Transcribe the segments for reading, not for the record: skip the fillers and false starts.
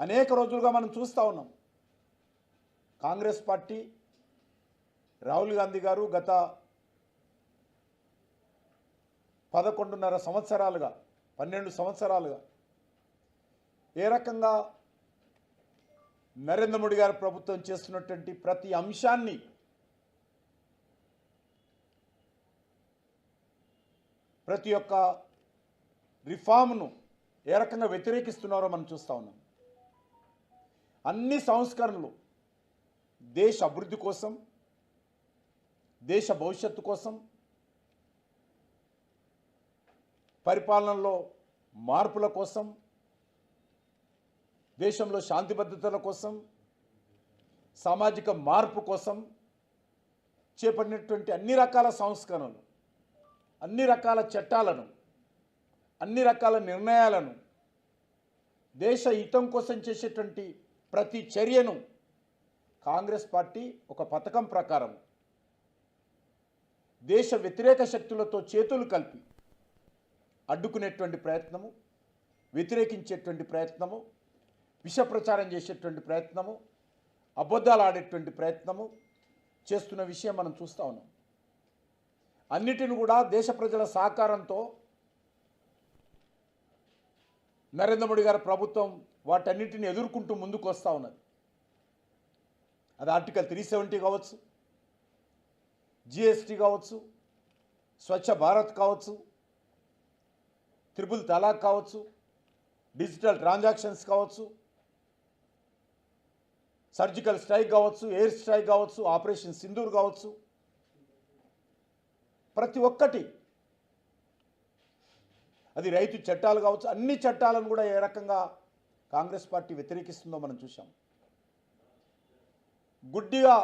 అనేక రోజులుగా మనం చూస్తూ ఉన్నాం. కాంగ్రెస్ పార్టీ రాహుల్ గాంధీ గారు గత 11.5 సంవత్సరాలుగా 12 సంవత్సరాలుగా ఏ రకంగా నరేంద్ర మోడీ గారి ప్రభుత్వం చేస్తున్నటువంటి ప్రతి అంశాన్ని ప్రతి ఒక్క రిఫార్మ్ను ఏ రకంగా వ్యతిరేకిస్తున్నారో మనం చూస్తూ ఉన్నాం. అన్ని సంస్కరణలు దేశ అభివృద్ధి కోసం, దేశ భవిష్యత్తు కోసం, పరిపాలనలో మార్పుల కోసం, దేశంలో శాంతి భద్రతల కోసం, సామాజిక మార్పు కోసం చేపట్టినటువంటి అన్ని రకాల సంస్కరణలు, అన్ని రకాల చట్టాలను, అన్ని రకాల నిర్ణయాలను, దేశ హితం కోసం చేసేటువంటి ప్రతి చర్యను కాంగ్రెస్ పార్టీ ఒక పథకం ప్రకారం దేశ వ్యతిరేక శక్తులతో చేతులు కలిపి అడ్డుకునేటువంటి ప్రయత్నము, వ్యతిరేకించేటువంటి ప్రయత్నము, విష ప్రచారం చేసేటువంటి ప్రయత్నము, అబద్ధాలు ఆడేటువంటి ప్రయత్నము చేస్తున్న విషయం మనం చూస్తూ ఉన్నాం. అన్నిటిని కూడా దేశ ప్రజల సహకారంతో నరేంద్ర మోడీ గారి ప్రభుత్వం వాటన్నిటిని ఎదుర్కొంటూ ముందుకు వస్తూ ఉన్నది. అది ఆర్టికల్ 370 కావచ్చు, జిఎస్టీ కావచ్చు, స్వచ్ఛ భారత్ కావచ్చు, త్రిపుల్ తలాక్ కావచ్చు, డిజిటల్ ట్రాన్సాక్షన్స్ కావచ్చు, సర్జికల్ స్ట్రైక్ కావచ్చు, ఎయిర్ స్ట్రైక్ కావచ్చు, ఆపరేషన్ సింధూర్ కావచ్చు, ప్రతి ఒక్కటి, అది రైతు చట్టాలు కావచ్చు, అన్ని చట్టాలను కూడా ఏ రకంగా కాంగ్రెస్ పార్టీ వ్యతిరేకిస్తుందో మనం చూసాం. గుడ్డిగా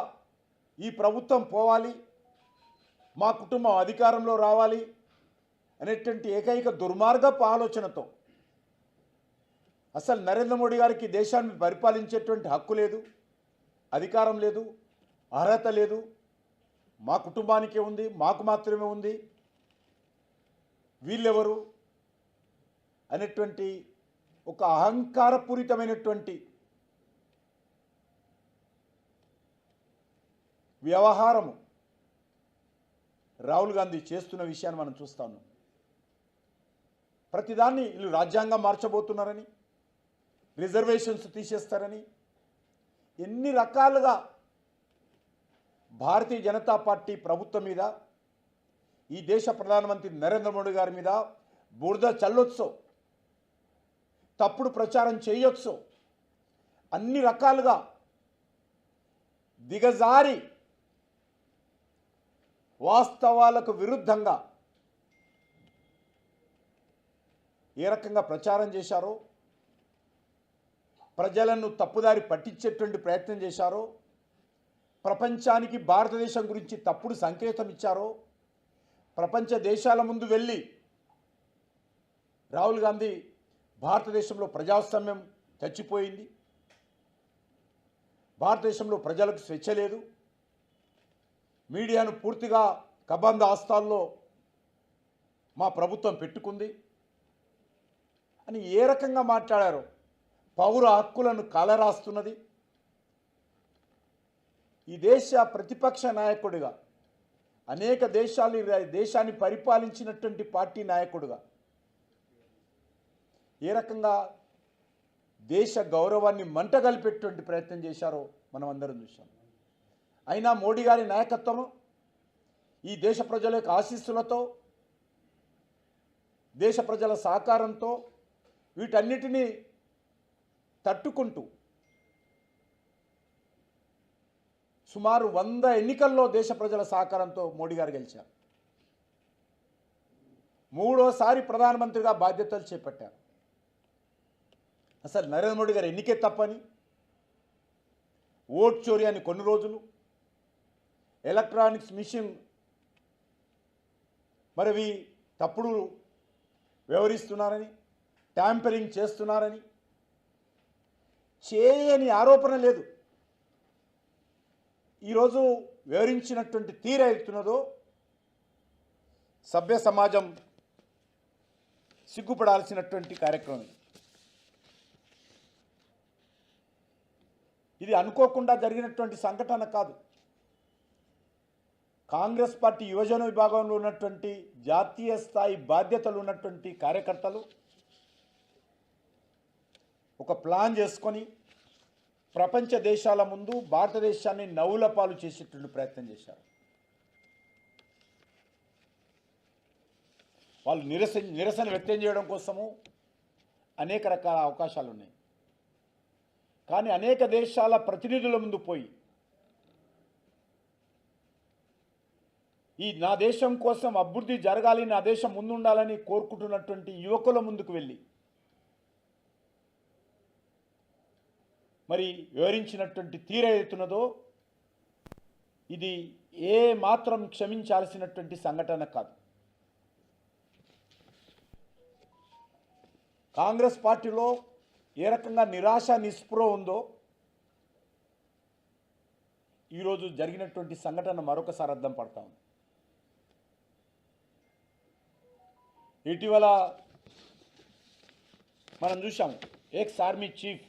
ఈ ప్రభుత్వం పోవాలి, మా కుటుంబం అధికారంలో రావాలి అనేటువంటి ఏకైక దుర్మార్గపు ఆలోచనతో అసలు నరేంద్ర మోడీ గారికి దేశాన్ని పరిపాలించేటువంటి హక్కు లేదు, అధికారం లేదు, అర్హత లేదు, మా కుటుంబానికే ఉంది, మాకు మాత్రమే ఉంది, వీళ్ళెవరు అనేటువంటి ఒక అహంకారపూరితమైనటువంటి వ్యవహారము రాహుల్ గాంధీ చేస్తున్న విషయాన్ని మనం చూస్తా ఉన్నాం. ప్రతిదాన్ని వీళ్ళు రాజ్యాంగం మార్చబోతున్నారని, రిజర్వేషన్స్ తీసేస్తారని, ఎన్ని రకాలుగా భారతీయ జనతా పార్టీ ప్రభుత్వం మీద, ఈ దేశ ప్రధానమంత్రి నరేంద్ర మోడీ గారి మీద బురద చల్లొచ్చో, తప్పుడు ప్రచారం చేయొచ్చో, అన్ని రకాలుగా దిగజారి వాస్తవాలకు విరుద్ధంగా ఏ రకంగా ప్రచారం చేశారో, ప్రజలను తప్పుదారి పట్టించేటువంటి ప్రయత్నం చేశారో, ప్రపంచానికి భారతదేశం గురించి తప్పుడు సంకేతం ఇచ్చారో, ప్రపంచ దేశాల ముందు వెళ్ళి రాహుల్ గాంధీ భారతదేశంలో ప్రజాస్వామ్యం చచ్చిపోయింది, భారతదేశంలో ప్రజలకు స్వేచ్ఛ లేదు, మీడియాను పూర్తిగా కబంధ ఆస్తాల్లో మా ప్రభుత్వం పెట్టుకుంది అని ఏ రకంగా మాట్లాడారో, పౌర హక్కులను కాలరాస్తున్నది. ఈ దేశ ప్రతిపక్ష నాయకుడిగా, అనేక దేశాన్ని పరిపాలించినటువంటి పార్టీ నాయకుడిగా ఏ రకంగా దేశ గౌరవాన్ని మంటగలిపేటువంటి ప్రయత్నం చేశారో మనం అందరం చూసాం. అయినా మోడీ గారి నాయకత్వము, ఈ దేశ ప్రజల యొక్క ఆశీస్సులతో, దేశ ప్రజల సహకారంతో వీటన్నిటినీ తట్టుకుంటూ సుమారు 100 ఎన్నికల్లో దేశ ప్రజల సహకారంతో మోడీ గారు గెలిచారు. మూడోసారి ప్రధానమంత్రిగా బాధ్యతలు చేపట్టారు. అసలు నరేంద్ర మోడీ గారు ఎన్నికే తప్పని, ఓట్ చోరీ అని కొన్ని రోజులు, ఎలక్ట్రానిక్స్ మిషన్ మరివి తప్పుడు వ్యవహరిస్తున్నారని, ట్యాంపరింగ్ చేస్తున్నారని చేయని ఆరోపణ లేదు. ఈరోజు వివరించినటువంటి తీరైతున్నదో సభ్య సమాజం సిగ్గుపడాల్సినటువంటి కార్యక్రమం. ఇది అనుకోకుండా జరిగినటువంటి సంఘటన కాదు. కాంగ్రెస్ పార్టీ యువజన విభాగంలో ఉన్నటువంటి జాతీయ స్థాయి బాధ్యతలు ఉన్నటువంటి కార్యకర్తలు ఒక ప్లాన్ చేసుకొని ప్రపంచ దేశాల ముందు భారతదేశాన్ని నవ్వుల పాలు చేసేటువంటి ప్రయత్నం చేశారు. వాళ్ళు నిరసన వ్యక్తం చేయడం కోసము అనేక రకాల అవకాశాలు ఉన్నాయి. కానీ అనేక దేశాల ప్రతినిధుల ముందు పోయి నా దేశం కోసం అభివృద్ధి జరగాలి, నా దేశం ముందుండాలని కోరుకుంటున్నటువంటి యువకుల ముందుకు వెళ్ళి మరి వివరించినటువంటి తీరు ఏదైతున్నదో ఇది ఏ మాత్రం క్షమించాల్సినటువంటి సంఘటన కాదు. కాంగ్రెస్ పార్టీలో ఏ రకంగా నిరాశ నిస్పృహ ఉందో ఈరోజు జరిగినటువంటి సంఘటన మరొకసారి అర్థం పడతా ఉంది. ఇటీవల మనం చూసాము ఎక్స్ ఆర్మీ చీఫ్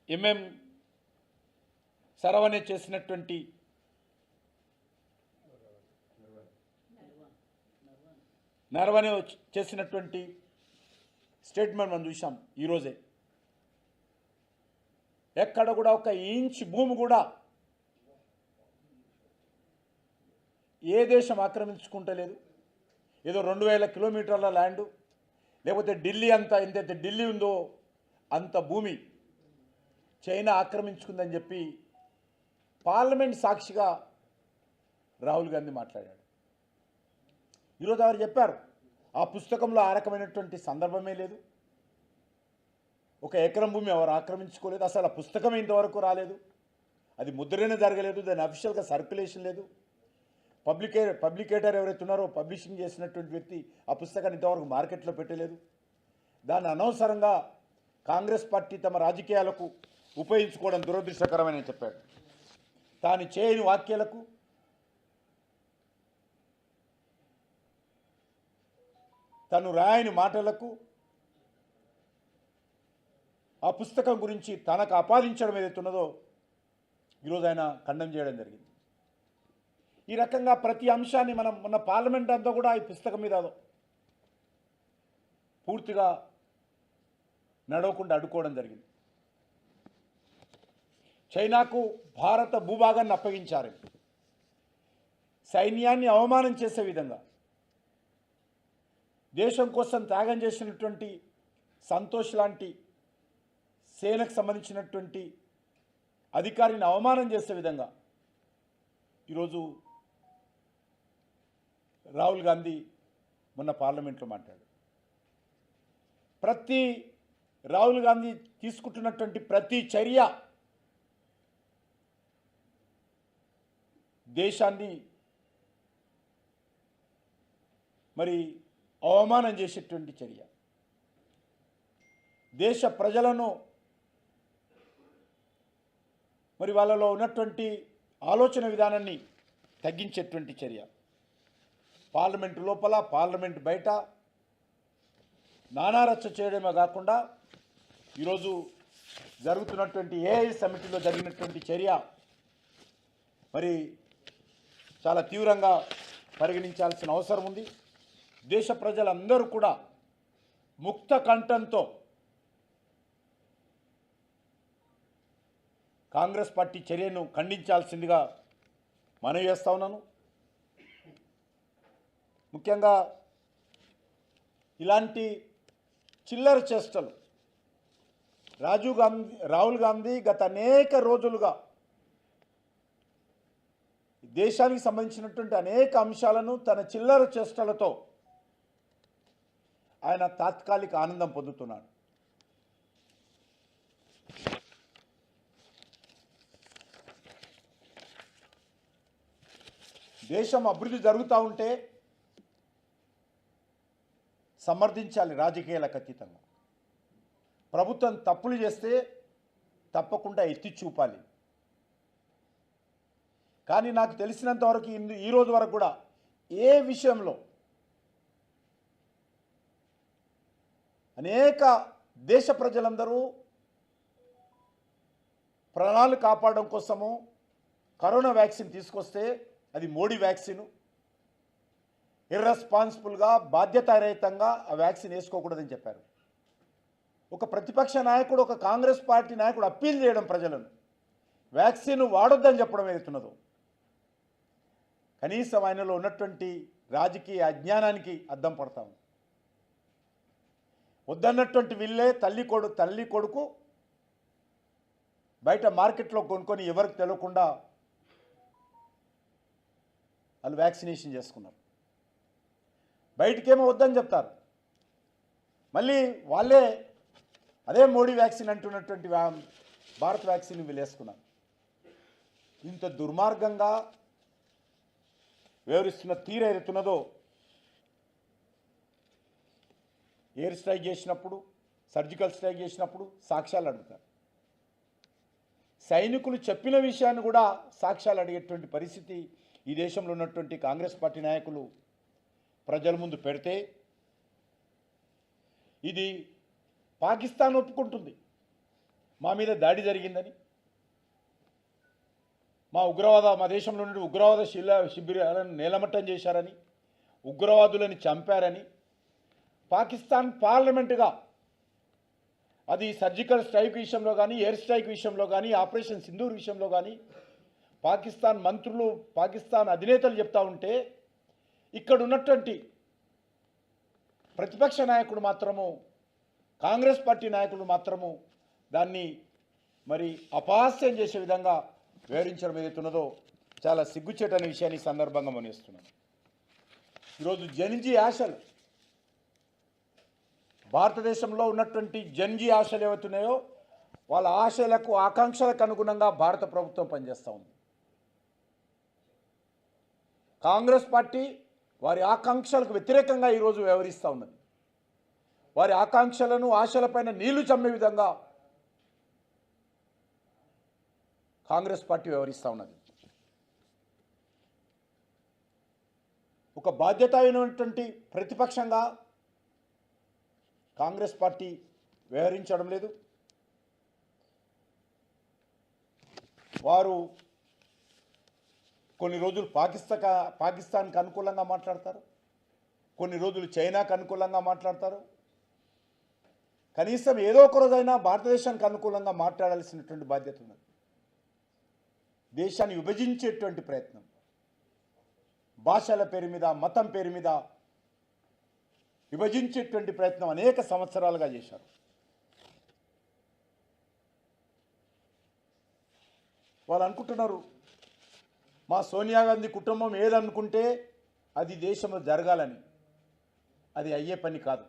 ఎంఎం సరవణే చేసినటువంటి నరవణే చేసినటువంటి స్టేట్మెంట్ మనం చూసాం ఈరోజే. ఎక్కడ కూడా ఒక ఇంచ్ భూమి కూడా ఏ దేశం ఆక్రమించుకుంటలేదు. ఏదో 2000 కిలోమీటర్ల ల్యాండు, లేకపోతే ఢిల్లీ అంతా ఎంతైతే ఢిల్లీ ఉందో అంత భూమి చైనా ఆక్రమించుకుందని చెప్పి పార్లమెంట్ సాక్షిగా రాహుల్ గాంధీ మాట్లాడాడు. ఈరోజు వారు చెప్పారు ఆ పుస్తకంలో ఆ రకమైనటువంటి సందర్భమే లేదు, ఒక ఎకరం భూమి ఎవరు ఆక్రమించుకోలేదు, అసలు ఆ పుస్తకం ఇంతవరకు రాలేదు, అది ముద్రనే జరగలేదు, దాని అఫీషియల్గా సర్క్యులేషన్ లేదు. పబ్లికేటర్ ఎవరైతే ఉన్నారో పబ్లిషింగ్ చేసినటువంటి వ్యక్తి ఆ పుస్తకాన్ని ఇంతవరకు మార్కెట్లో పెట్టలేదు. దాన్ని అనవసరంగా కాంగ్రెస్ పార్టీ తమ రాజకీయాలకు ఉపయోగించుకోవడం దురదృష్టకరమని చెప్పాడు. తాను చేయని వ్యాఖ్యలకు తను రాయని మాటలకు ఆ పుస్తకం గురించి తనకు ఆపాదించడం ఏదైతున్నదో ఈరోజు ఆయన ఖండం చేయడం జరిగింది. ఈ రకంగా ప్రతి అంశాన్ని మనం మొన్న పార్లమెంట్ అంతా కూడా ఈ పుస్తకం మీద పూర్తిగా నడవకుండా అడ్డుకోవడం జరిగింది. చైనాకు భారత భూభాగాన్ని అప్పగించారు, సైన్యాన్ని అవమానం చేసే విధంగా దేశం కోసం త్యాగం చేసినటువంటి సంతోష్ లాంటి సేనకు సంబంధించినటువంటి అధికారిని అవమానం చేసే విధంగా ఈరోజు రాహుల్ గాంధీ మొన్న పార్లమెంట్లో మాట్లాడాడు. రాహుల్ గాంధీ తీసుకుంటున్నటువంటి ప్రతి చర్య దేశాన్ని మరి అవమానం చేసేటువంటి చర్య, దేశ ప్రజలను మరి వాళ్ళలో ఉన్నటువంటి ఆలోచన విధానాన్ని తగ్గించేటువంటి చర్య. పార్లమెంటు లోపల పార్లమెంటు బయట నానారచ్చ చేయడమే కాకుండా ఈరోజు జరుగుతున్నటువంటి ఏఐ సమిటిలో జరిగినటువంటి చర్య మరి చాలా తీవ్రంగా పరిగణించాల్సిన అవసరం ఉంది. దేశ ప్రజలందరూ కూడా ముక్త కంఠంతో కాంగ్రెస్ పార్టీ చర్యను ఖండించాల్సిందిగా మనవి చేస్తా ఉన్నాను. ముఖ్యంగా ఇలాంటి చిల్లర చేష్టలు రాహుల్ గాంధీ గత అనేక రోజులుగా దేశానికి సంబంధించినటువంటి అనేక అంశాలను తన చిల్లర చేష్టలతో ఆయన తాత్కాలిక ఆనందం పొందుతున్నాడు. దేశం అభివృద్ధి జరుగుతూ ఉంటే సమర్థించాలి రాజకీయాలకు అతీతంగా. ప్రభుత్వం తప్పులు చేస్తే తప్పకుండా ఎత్తి చూపాలి. కానీ నాకు తెలిసినంతవరకు ఈ రోజు వరకు కూడా ఏ విషయంలో అనేక దేశ ప్రజలందరూ ప్రాణాలు కాపాడడం కోసము కరోనా వ్యాక్సిన్ తీసుకొస్తే అది మోడీ వ్యాక్సిన్, ఇర్రెస్పాన్సిబుల్గా బాధ్యతారహితంగా ఆ వ్యాక్సిన్ వేసుకోకూడదని చెప్పారు. ఒక ప్రతిపక్ష నాయకుడు, ఒక కాంగ్రెస్ పార్టీ నాయకుడు అప్పీల్ చేయడం ప్రజలను వ్యాక్సిన్ వాడొద్దని చెప్పడం ఏదైతున్నదో కనీసం ఆయనలో ఉన్నటువంటి రాజకీయ అజ్ఞానానికి అద్దం పడతాం. వద్దన్నటువంటి వీళ్ళే తల్లి కొడుకు బయట మార్కెట్లో కొనుక్కొని ఎవరికి తెలియకుండా వాళ్ళు వ్యాక్సినేషన్ చేసుకున్నారు. బయటికేమో వద్దని చెప్తారు, మళ్ళీ వాళ్ళే అదే మోడీ వ్యాక్సిన్ అంటున్నటువంటి భారత్ వ్యాక్సిన్ వీళ్ళు వేసుకున్నారు. ఇంత దుర్మార్గంగా వ్యవహరిస్తున్న తీరు ఏదైతున్నదో ఎయిర్ స్ట్రైక్ చేసినప్పుడు, సర్జికల్ స్ట్రైక్ చేసినప్పుడు సాక్ష్యాలు అడుగుతారు. సైనికులు చెప్పిన విషయాన్ని కూడా సాక్ష్యాలు అడిగేటువంటి పరిస్థితి ఈ దేశంలో ఉన్నటువంటి కాంగ్రెస్ పార్టీ నాయకులు ప్రజల ముందు పెడితే ఇది పాకిస్తాన్ ఒప్పుకుంటుంది మా మీద దాడి జరిగిందని, మా దేశంలో నుండి ఉగ్రవాద శిబిరాలను నేలమట్టం చేశారని, ఉగ్రవాదులని చంపారని పాకిస్తాన్ పార్లమెంటుగా అది సర్జికల్ స్ట్రైక్ విషయంలో కానీ, ఎయిర్ స్ట్రైక్ విషయంలో కానీ, ఆపరేషన్ సింధూర్ విషయంలో కానీ పాకిస్తాన్ మంత్రులు, పాకిస్తాన్ అధినేతలు చెప్తా ఉంటే ఇక్కడ ఉన్నటువంటి ప్రతిపక్ష నాయకుడు మాత్రము, కాంగ్రెస్ పార్టీ నాయకులు మాత్రము దాన్ని మరి అపహాస్యం చేసే విధంగా వివరించడం ఏదైతున్నదో చాలా సిగ్గుచేటనే విషయాన్ని సందర్భంగా మనిస్తున్నాను. ఈరోజు జన్జీ ఆశలు, భారతదేశంలో ఉన్నటువంటి జన్జీ ఆశలు ఏవైతున్నాయో వాళ్ళ ఆశలకు, ఆకాంక్షలకు అనుగుణంగా భారత ప్రభుత్వం పనిచేస్తూ ఉంది. కాంగ్రెస్ పార్టీ వారి ఆకాంక్షలకు వ్యతిరేకంగా ఈరోజు వ్యవహరిస్తూ ఉన్నది. వారి ఆకాంక్షలను, ఆశలపైన నీళ్లు చమ్మే విధంగా కాంగ్రెస్ పార్టీ వ్యవహరిస్తూ ఉన్నది. ఒక బాధ్యతమైనటువంటి ప్రతిపక్షంగా కాంగ్రెస్ పార్టీ వ్యవహరించడం లేదు. వారు కొన్ని రోజులు పాకిస్తాన్కి అనుకూలంగా మాట్లాడతారు, కొన్ని రోజులు చైనాకు అనుకూలంగా మాట్లాడతారు. కనీసం ఏదో ఒక రోజైనా భారతదేశానికి అనుకూలంగా మాట్లాడాల్సినటువంటి బాధ్యత ఉన్నది. దేశాన్ని విభజించేటువంటి ప్రయత్నం, భాషల పేరు మీద, మతం పేరు మీద విభజించేటువంటి ప్రయత్నం అనేక సంవత్సరాలుగా చేశారు. వాళ్ళు అనుకుంటున్నారు మా సోనియా గాంధీ కుటుంబం ఏదనుకుంటే అది దేశంలో జరగాలని. అది అయ్యే పని కాదు.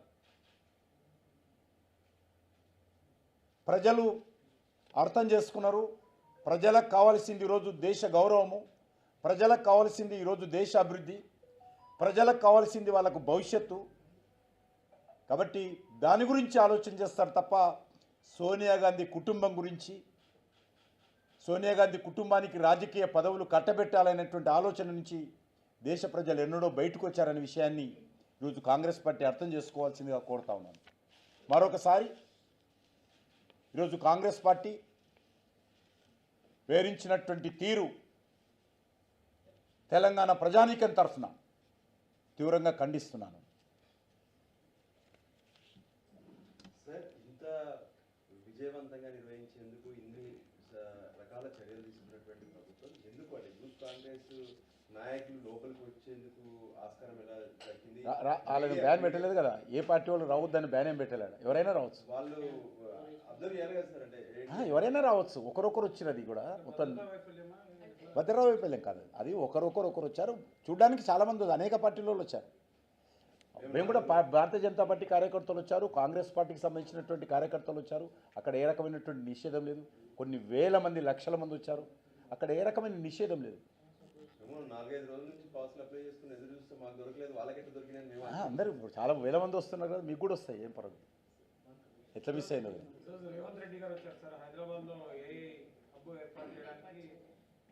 ప్రజలు అర్థం చేసుకున్నారు. ప్రజలకు కావాల్సింది ఈరోజు దేశ గౌరవము, ప్రజలకు కావాల్సింది ఈరోజు దేశ అభివృద్ధి, ప్రజలకు కావాల్సింది వాళ్ళకు భవిష్యత్తు. కాబట్టి దాని గురించి ఆలోచన చేస్తారు తప్ప సోనియా గాంధీ కుటుంబం గురించి, సోనియా గాంధీ కుటుంబానికి రాజకీయ పదవులు కట్టబెట్టాలనేటువంటి ఆలోచన నుంచి దేశ ప్రజలు ఎన్నడో బయటకు వచ్చారనే విషయాన్ని ఈరోజు కాంగ్రెస్ పార్టీ అర్థం చేసుకోవాల్సిందిగా కోరుతా ఉన్నాను. మరొకసారి ఈరోజు కాంగ్రెస్ పార్టీ వివరించినటువంటి తీరు తెలంగాణ ప్రజానీకం తరఫున తీవ్రంగా ఖండిస్తున్నాను. సార్, ఇంత విజయవంతంగా నిర్వహించేందుకు ఇన్ని రకాల చర్యలు తీసుకున్నటువంటి ప్రభుత్వం ఎందుకు అంటే యూత్ కాంగ్రెస్ నాయకులు లోపలికి వచ్చేందుకు ఆస్కారం ఎలా దక్కింది? వాళ్ళని బ్యాన్ పెట్టలేదు కదా, ఏ పార్టీ వాళ్ళు రావద్దని బ్యాన్ ఏం పెట్టలేదు. ఎవరైనా రావచ్చు, వాళ్ళు అబ్జర్వ్ చేయాలి కదా సార్. అంటే ఎవరైనా రావచ్చు, ఒకరొకరు వచ్చినది కూడా మొత్తం భద్రరావు వైఫల్యం కాదు. అది ఒకరు వచ్చారు చూడడానికి, చాలామంది అనేక పార్టీల వచ్చారు. మేము కూడా భారతీయ జనతా పార్టీ కార్యకర్తలు వచ్చారు, కాంగ్రెస్ పార్టీకి సంబంధించినటువంటి కార్యకర్తలు వచ్చారు. అక్కడ ఏ రకమైనటువంటి నిషేధం లేదు. కొన్ని వేల మంది, లక్షల మంది వచ్చారు. అక్కడ ఏ రకమైన నిషేధం లేదు. 4-5 రోజుల నుంచి పాస్లు అప్లై చేసుకుని ఎదురు చూస్తే మాకు దొరకలేదు, వాళ్ళకెట్లా దొరికినాయి? అందరూ చాలా వేల మంది వస్తున్నారు కదా, మీకు కూడా వస్తాయి, ఏం పర్వాలేదు. ఎట్లా మిస్ అయిందో రేవంత్ రెడ్డి గారు వచ్చారు సార్. హైదరాబాద్లో ఏ హబ్బు ఏర్పాటు చేయడానికి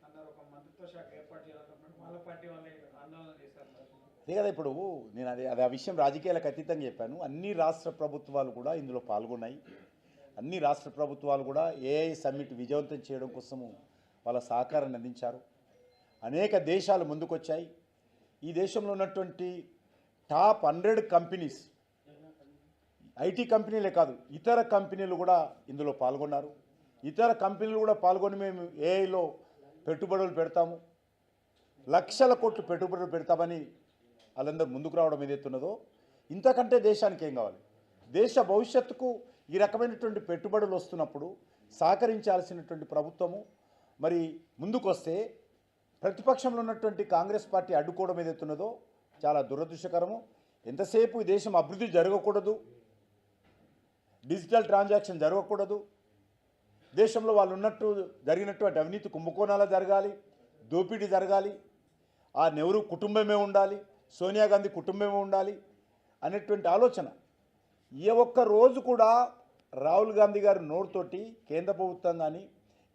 అన్నారు, ఒక మంత్రిత్వ శాఖ ఏర్పాటు చేయాలనుకుంటున్నారు. వాళ్ళ పార్టీ వాళ్ళే ఆందోళన చేశారు సార్. అదే కదా ఇప్పుడు నేను అది ఆ విషయం రాజకీయాలకు అతీతంగా చెప్పాను. అన్ని రాష్ట్ర ప్రభుత్వాలు కూడా ఇందులో పాల్గొన్నాయి. అన్ని రాష్ట్ర ప్రభుత్వాలు కూడా ఏఐ సమ్మిట్ విజయవంతం చేయడం కోసము వాళ్ళ సహకారాన్ని అందించారు. అనేక దేశాలు ముందుకొచ్చాయి. ఈ దేశంలో ఉన్నటువంటి టాప్ 100 కంపెనీస్, ఐటీ కంపెనీలే కాదు ఇతర కంపెనీలు కూడా ఇందులో పాల్గొన్నారు. ఇతర కంపెనీలు కూడా పాల్గొని మేము ఏఐలో పెట్టుబడులు పెడతాము, లక్షల కోట్లు పెట్టుబడులు పెడతామని వాళ్ళందరూ ముందుకు రావడం ఏదైతున్నదో ఇంతకంటే దేశానికి ఏం కావాలి? దేశ భవిష్యత్తుకు ఈ రకమైనటువంటి పెట్టుబడులు వస్తున్నప్పుడు సహకరించాల్సినటువంటి ప్రభుత్వము మరి ముందుకొస్తే ప్రతిపక్షంలో ఉన్నటువంటి కాంగ్రెస్ పార్టీ అడ్డుకోవడం ఏదైతున్నదో చాలా దురదృష్టకరము. ఎంతసేపు ఈ దేశం అభివృద్ధి జరగకూడదు, డిజిటల్ ట్రాన్సాక్షన్ జరగకూడదు, దేశంలో వాళ్ళు ఉన్నట్టు జరిగినటువంటి అవినీతి కుంభకోణాలు జరగాలి, దోపిడీ జరగాలి, ఆ నెహ్రూ కుటుంబమే ఉండాలి, సోనియా గాంధీ కుటుంబమే ఉండాలి అనేటువంటి ఆలోచన ఏ ఒక్క రోజు కూడా రాహుల్ గాంధీ గారి నోరుతోటి కేంద్ర ప్రభుత్వం కానీ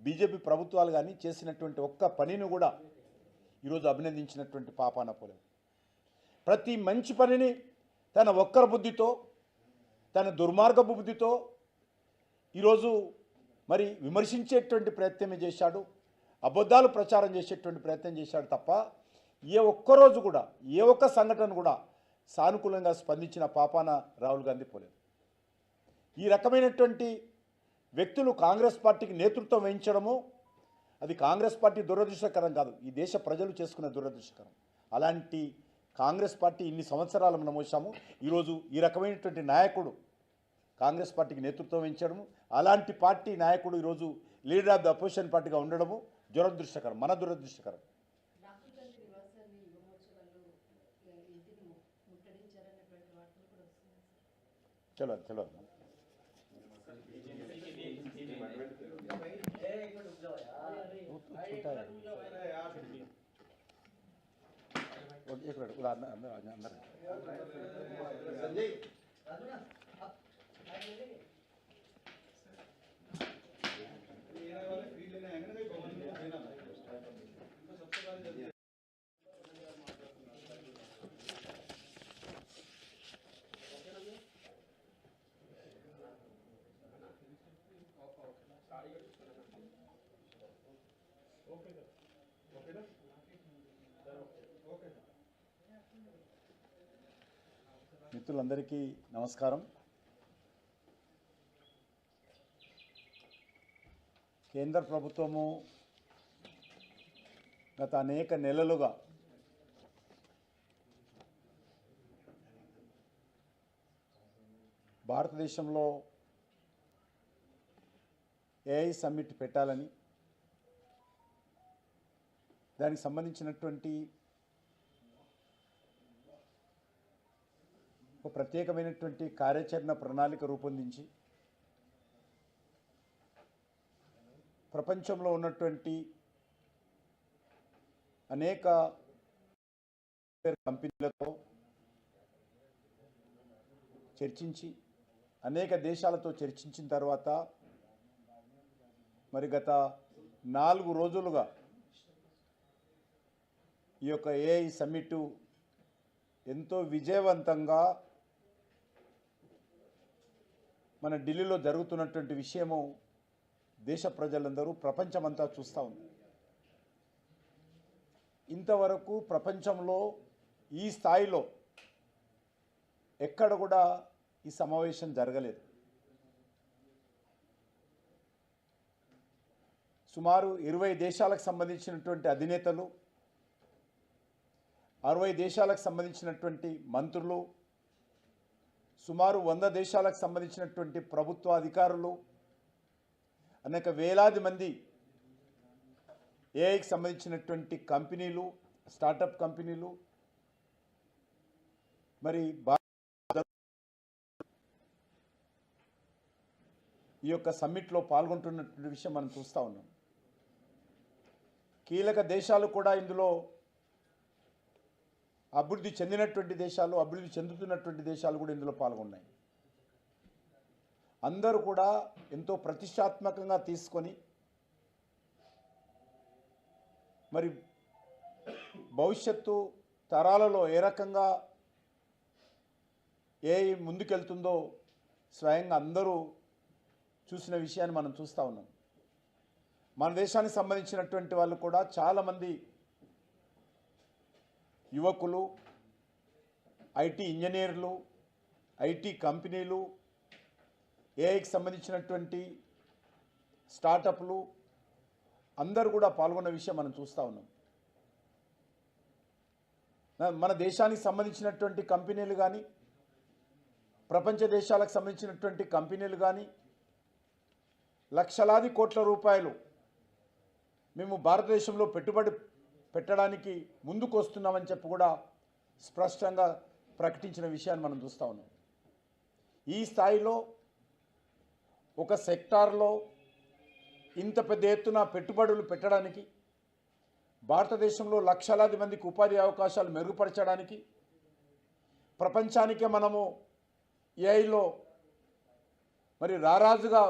బీజేపీ ప్రభుత్వాలు కానీ చేసినటువంటి ఒక్క పనిని కూడా ఈరోజు అభినందించినటువంటి పాపాన పోలేదు. ప్రతి మంచి పనిని తన ఒక్కర బుద్ధితో, తన దుర్మార్గపు బుద్ధితో ఈరోజు మరి విమర్శించేటువంటి ప్రయత్నమే చేశాడు, అబద్ధాలు ప్రచారం చేసేటువంటి ప్రయత్నం చేశాడు తప్ప ఏ ఒక్కరోజు కూడా ఏ ఒక్క సంఘటన కూడా సానుకూలంగా స్పందించిన పాపాన రాహుల్ గాంధీ పోలేదు. ఈ రకమైనటువంటి వ్యక్తులు కాంగ్రెస్ పార్టీకి నేతృత్వం వహించడము అది కాంగ్రెస్ పార్టీ దురదృష్టకరం కాదు, ఈ దేశ ప్రజలు చేసుకున్న దురదృష్టకరం. అలాంటి కాంగ్రెస్ పార్టీ ఇన్ని సంవత్సరాలు మనం మోసాము, ఈరోజు ఈ రకమైనటువంటి నాయకుడు కాంగ్రెస్ పార్టీకి నేతృత్వం వహించడము, అలాంటి పార్టీ నాయకుడు ఈరోజు లీడర్ ఆఫ్ ది అపోజిషన్ పార్టీగా ఉండడము దురదృష్టకరం, మన దురదృష్టకరం. చలో చలో అందరూ మిత్రులందరికీ నమస్కారం. కేంద్ర ప్రభుత్వము గత అనేక నెలలుగా భారతదేశంలో ఏఐ సమ్మిట్ పెట్టాలని, దానికి సంబంధించినటువంటి ఒక ప్రత్యేకమైనటువంటి కార్యాచరణ ప్రణాళిక రూపొందించి ప్రపంచంలో ఉన్నటువంటి అనేక కంపెనీలతో చర్చించి అనేక దేశాలతో చర్చించిన తర్వాత మరి గత 4 రోజులుగా ఈ యొక్క ఏఐ సమ్మిట్ ఎంతో విజయవంతంగా మన ఢిల్లీలో జరుగుతున్నటువంటి విషయము దేశ ప్రజలందరూ ప్రపంచమంతా చూస్తూ ఉంది. ఇంతవరకు ప్రపంచంలో ఈ స్థాయిలో ఎక్కడ కూడా ఈ సమావేశం జరగలేదు. సుమారు 20 దేశాలకు సంబంధించినటువంటి అధినేతలు, 60 దేశాలకు సంబంధించినటువంటి మంత్రులు, సుమారు 100 దేశాలకు సంబంధించినటువంటి ప్రభుత్వ అధికారులు, అనేక వేలాది మంది ఏఐకి సంబంధించినటువంటి కంపెనీలు, స్టార్టప్ కంపెనీలు మరి ఈ యొక్క సమ్మిట్లో పాల్గొంటున్నటువంటి విషయం మనం చూస్తూ ఉన్నాం. కీలక దేశాలు కూడా ఇందులో అభివృద్ధి చెందినటువంటి దేశాలు, అభివృద్ధి చెందుతున్నటువంటి దేశాలు కూడా ఇందులో పాల్గొన్నాయి. అందరూ కూడా ఎంతో ప్రతిష్టాత్మకంగా తీసుకొని మరి భవిష్యత్తు తరాలలో ఏ రకంగా ముందుకెళ్తుందో స్వయంగా అందరూ చూసిన విషయాన్ని మనం చూస్తూ ఉన్నాం. మన దేశానికి సంబంధించినటువంటి వాళ్ళు కూడా చాలామంది యువకులు, ఐటీ ఇంజనీర్లు, ఐటీ కంపెనీలు, ఏఐకి సంబంధించినటువంటి స్టార్టప్లు అందరూ కూడా పాల్గొన్న విషయం మనం చూస్తూ ఉన్నాం. మన దేశానికి సంబంధించినటువంటి కంపెనీలు కానీ, ప్రపంచ దేశాలకు సంబంధించినటువంటి కంపెనీలు కానీ లక్షలాది కోట్ల రూపాయలు మేము భారతదేశంలో పెట్టుబడి పెట్టడానికి ముందుకు వస్తున్నామని చెప్పి కూడా స్పష్టంగా ప్రకటించిన విషయాన్ని మనం చూస్తూ ఉన్నాం. ఈ స్థాయిలో ఒక సెక్టార్లో ఇంత పెద్ద ఎత్తున పెట్టుబడులు పెట్టడానికి, భారతదేశంలో లక్షలాది మందికి ఉపాధి అవకాశాలు మెరుగుపరచడానికి, ప్రపంచానికే మనము ఏఐలో మరి రారాజుగా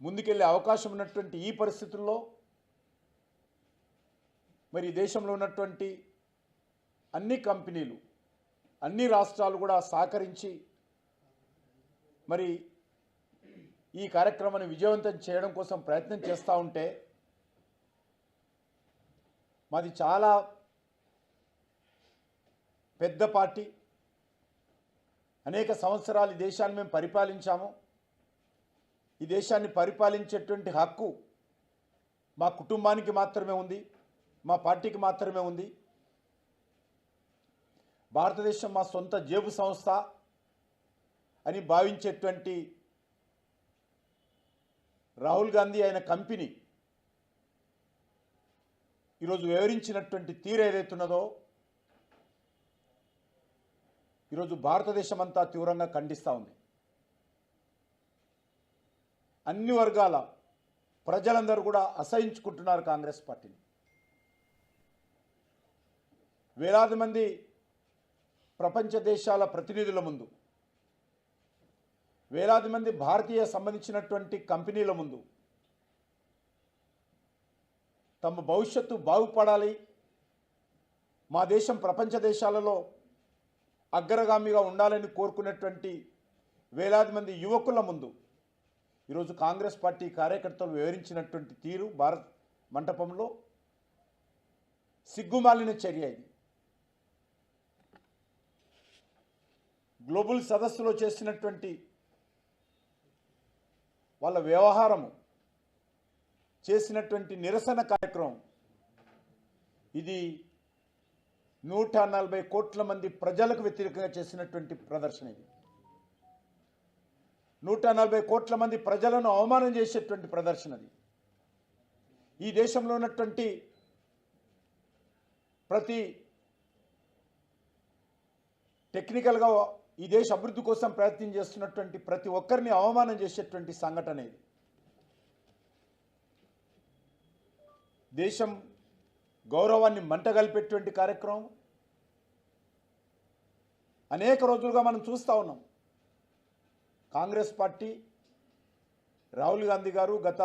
ముందుకెళ్ళే అవకాశం ఉన్నటువంటి ఈ పరిస్థితుల్లో మరి దేశంలో ఉన్నటువంటి అన్ని కంపెనీలు, అన్ని రాష్ట్రాలు కూడా సహకరించి మరి ఈ కార్యక్రమాన్ని విజయవంతం చేయడం కోసం ప్రయత్నం చేస్తూ ఉంటే, మాది చాలా పెద్ద పార్టీ, అనేక సంవత్సరాలు ఈ దేశాన్ని మేము పరిపాలించాము. ఈ దేశాన్ని పరిపాలించేటువంటి హక్కు మా కుటుంబానికి మాత్రమే ఉంది, మా పార్టీకి మాత్రమే ఉంది. భారతదేశం మా సొంత జేబు సంస్థ అని భావించేటువంటి రాహుల్ గాంధీ ఆయన కంపెనీ ఈరోజు వివరించినటువంటి తీరు ఏదైతున్నదో ఈరోజు భారతదేశం అంతా తీవ్రంగా ఖండిస్తూ ఉంది. అన్ని వర్గాల ప్రజలందరూ కూడా అసహించుకుంటున్నారు కాంగ్రెస్ పార్టీని. వేలాది మంది ప్రపంచ దేశాల ప్రతినిధుల ముందు, వేలాది మంది భారతీయ సంబంధించినటువంటి కంపెనీల ముందు తమ భవిష్యత్తు బాగుపడాలి, మా దేశం ప్రపంచ దేశాలలో అగ్రగామిగా ఉండాలని కోరుకునేటువంటి వేలాది మంది యువకుల ముందు ఈరోజు కాంగ్రెస్ పార్టీ కార్యకర్తలు వివరించినటువంటి తీరు భారత్ మంటపంలో సిగ్గుమాలిన చర్య. ఇది గ్లోబల్ సదస్సులో చేసినటువంటి వాళ్ళ వ్యవహారము, చేసినటువంటి నిరసన కార్యక్రమం ఇది 140 కోట్ల మంది ప్రజలకు వ్యతిరేకంగా చేసినటువంటి ప్రదర్శన. ఇది 140 కోట్ల మంది ప్రజలను అవమానం చేసేటువంటి ప్రదర్శనది. ఈ దేశంలో ఉన్నటువంటి ప్రతి టెక్నికల్గా ఈ దేశ అభివృద్ధి కోసం ప్రయత్నం చేస్తున్నటువంటి ప్రతి ఒక్కరిని అవమానం చేసేటువంటి సంఘటన ఇది. దేశం గౌరవాన్ని మంటగలిపేటువంటి కార్యక్రమం అనేక రోజులుగా మనం చూస్తూ ఉన్నాం. కాంగ్రెస్ పార్టీ, రాహుల్ గాంధీ గారు గత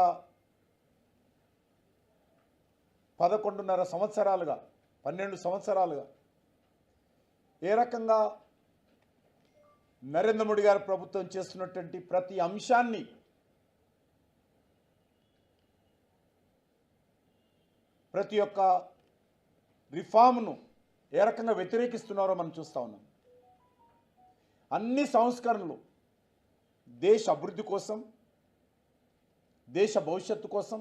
11.5 సంవత్సరాలుగా 12 సంవత్సరాలుగా ఏ రకంగా నరేంద్ర మోడీ గారి ప్రభుత్వం చేస్తున్నటువంటి ప్రతి అంశాన్ని ప్రతి ఒక్క రిఫార్మ్ను ఏ రకంగా వ్యతిరేకిస్తున్నారో మనం చూస్తూ ఉన్నాం. అన్ని సంస్కరణలు దేశ అభివృద్ధి కోసం, దేశ భవిష్యత్తు కోసం,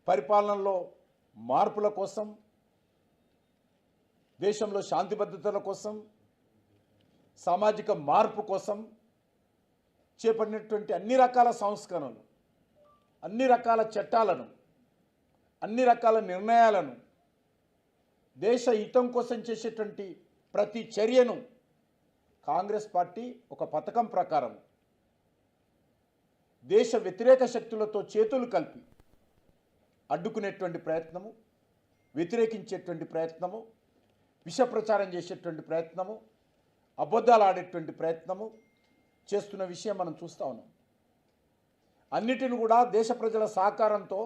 పరిపాలనలో మార్పుల కోసం, దేశంలో శాంతి భద్రతల కోసం, సామాజిక మార్పు కోసం చేపట్టినటువంటి అన్ని రకాల సంస్కరణలు, అన్ని రకాల చట్టాలను, అన్ని రకాల నిర్ణయాలను, దేశ హితం కోసం చేసేటువంటి ప్రతి చర్యను కాంగ్రెస్ పార్టీ ఒక పథకం ప్రకారం దేశ వ్యతిరేక శక్తులతో చేతులు కలిపి అడ్డుకునేటువంటి ప్రయత్నము, వ్యతిరేకించేటువంటి ప్రయత్నము, విష ప్రచారం చేసేటువంటి ప్రయత్నము, అబద్ధాలు ఆడేటువంటి ప్రయత్నము చేస్తున్న విషయం మనం చూస్తూ ఉన్నాం. అన్నిటిని కూడా దేశ ప్రజల సహకారంతో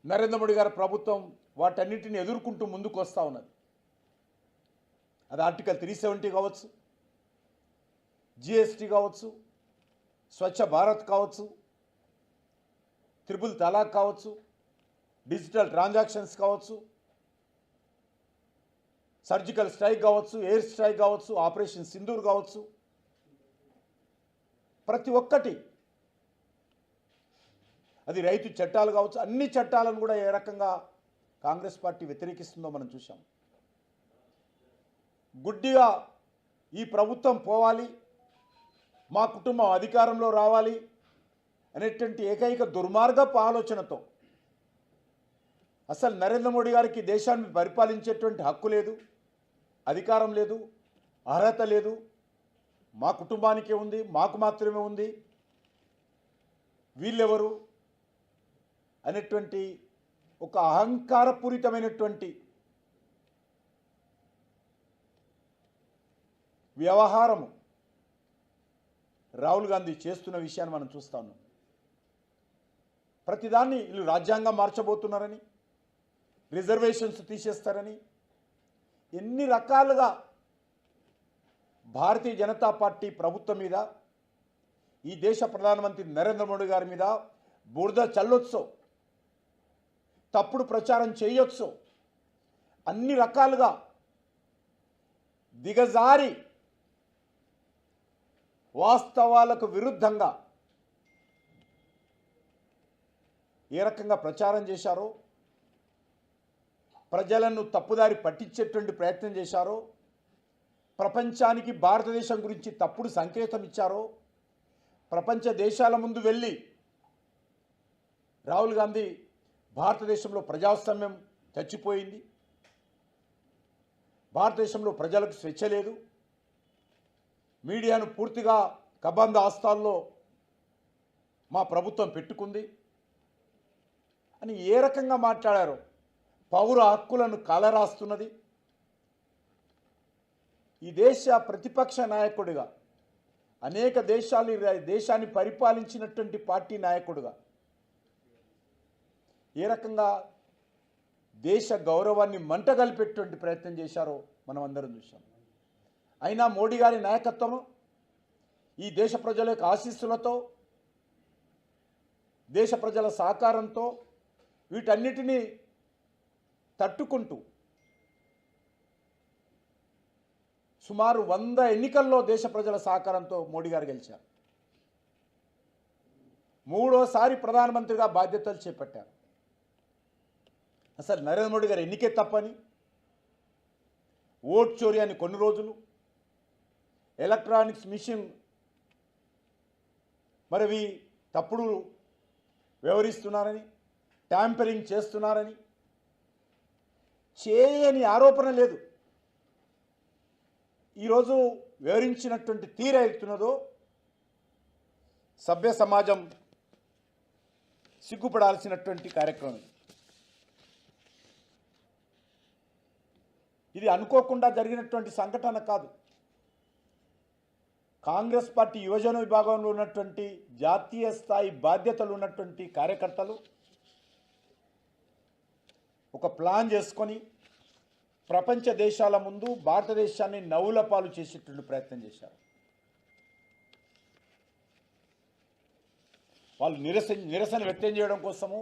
నరేంద్ర మోడీ గారి ప్రభుత్వం వాటన్నిటిని ఎదుర్కొంటూ ముందుకు వస్తూ ఉన్నది. అది ఆర్టికల్ 370 కావచ్చు, జిఎస్టీ కావచ్చు, స్వచ్ఛ భారత్ కావచ్చు, త్రిపుల్ తలాక్ కావచ్చు, డిజిటల్ ట్రాన్సాక్షన్స్ కావచ్చు, సర్జికల్ స్ట్రైక్ కావచ్చు, ఎయిర్ స్ట్రైక్ కావచ్చు, ఆపరేషన్ సింధూర్ కావచ్చు, ప్రతి ఒక్కటి, అది రైతు చట్టాలు కావచ్చు, అన్ని చట్టాలను కూడా ఏ రకంగా కాంగ్రెస్ పార్టీ వ్యతిరేకిస్తుందో మనం చూసాం. గుడ్డిగా ఈ ప్రభుత్వం పోవాలి, మా కుటుంబం అధికారంలో రావాలి అనేటువంటి ఏకైక దుర్మార్గపు ఆలోచనతో అసలు నరేంద్ర మోడీ గారికి దేశాన్ని పరిపాలించేటువంటి హక్కు లేదు, అధికారం లేదు, అర్హత లేదు, మా కుటుంబానికే ఉంది, మాకు మాత్రమే ఉంది, వీళ్ళెవరు అనేటువంటి ఒక అహంకారపూరితమైనటువంటి వ్యవహారము రాహుల్ గాంధీ చేస్తున్న విషయాన్ని మనం చూస్తా ఉన్నాం. ప్రతిదాన్ని వీళ్ళు రాజ్యాంగం మార్చబోతున్నారని, రిజర్వేషన్స్ తీసేస్తారని, ఎన్ని రకాలుగా భారతీయ జనతా పార్టీ ప్రభుత్వం మీద, ఈ దేశ ప్రధానమంత్రి నరేంద్ర మోడీ గారి మీద బురద చల్లొచ్చో, తప్పుడు ప్రచారం చేయొచ్చో, అన్ని రకాలుగా దిగజారి వాస్తవాలకు విరుద్ధంగా ఏ రకంగా ప్రచారం చేశారో, ప్రజలను తప్పుదారి పట్టించేటువంటి ప్రయత్నం చేశారో, ప్రపంచానికి భారతదేశం గురించి తప్పుడు సంకేతం ఇచ్చారో, ప్రపంచ దేశాల ముందు వెళ్ళి రాహుల్ గాంధీ భారతదేశంలో ప్రజాస్వామ్యం చచ్చిపోయింది, భారతదేశంలో ప్రజలకు స్వేచ్ఛ లేదు, మీడియాను పూర్తిగా కబంధ ఆస్తాల్లో మా ప్రభుత్వం పెట్టుకుంది అని ఏ రకంగా మాట్లాడారో, పౌర హక్కులను కాలరాస్తున్నది. ఈ దేశ ప్రతిపక్ష నాయకుడిగా, అనేక దేశాన్ని పరిపాలించినటువంటి పార్టీ నాయకుడిగా ఏ రకంగా దేశ గౌరవాన్ని మంటగలిపేటువంటి ప్రయత్నం చేశారో మనం అందరం చూసాం. అయినా మోడీ గారి నాయకత్వము, ఈ దేశ ప్రజల యొక్క ఆశీస్సులతో, దేశ ప్రజల సహకారంతో వీటన్నిటినీ తట్టుకుంటూ సుమారు 100 ఎన్నికల్లో దేశ ప్రజల సహకారంతో మోడీ గారు గెలిచారు. మూడోసారి ప్రధానమంత్రిగా బాధ్యతలు చేపట్టారు. అసలు నరేంద్ర మోడీ గారు ఎన్నికే తప్పని, ఓట్ చోరీ అని కొన్ని రోజులు, ఎలక్ట్రానిక్స్ మిషన్ మరివి తప్పుడు వ్యవహరిస్తున్నారని, ట్యాంపరింగ్ చేస్తున్నారని చేయని ఆరోపణ లేదు. ఈరోజు వివరించినటువంటి తీరైతున్నదో సభ్య సమాజం సిగ్గుపడాల్సినటువంటి కార్యక్రమం. ఇది అనుకోకుండా జరిగినటువంటి సంఘటన కాదు. కాంగ్రెస్ పార్టీ యువజన విభాగంలో ఉన్నటువంటి జాతీయ స్థాయి బాధ్యతలు ఉన్నటువంటి కార్యకర్తలు ఒక ప్లాన్ చేసుకొని ప్రపంచ దేశాల ముందు భారతదేశాన్ని నవ్వుల పాలు చేసేటువంటి ప్రయత్నం చేశారు. వాళ్ళు నిరసన వ్యక్తం చేయడం కోసము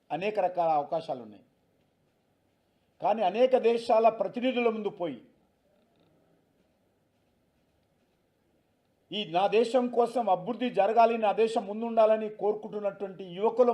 అనేక రకాల అవకాశాలు ఉన్నాయి. కానీ అనేక దేశాల ప్రతినిధుల ముందు పోయి నా దేశం కోసం అభివృద్ధి జరగాలి, నా దేశం ముందుండాలని కోరుకుంటున్నటువంటి యువకుల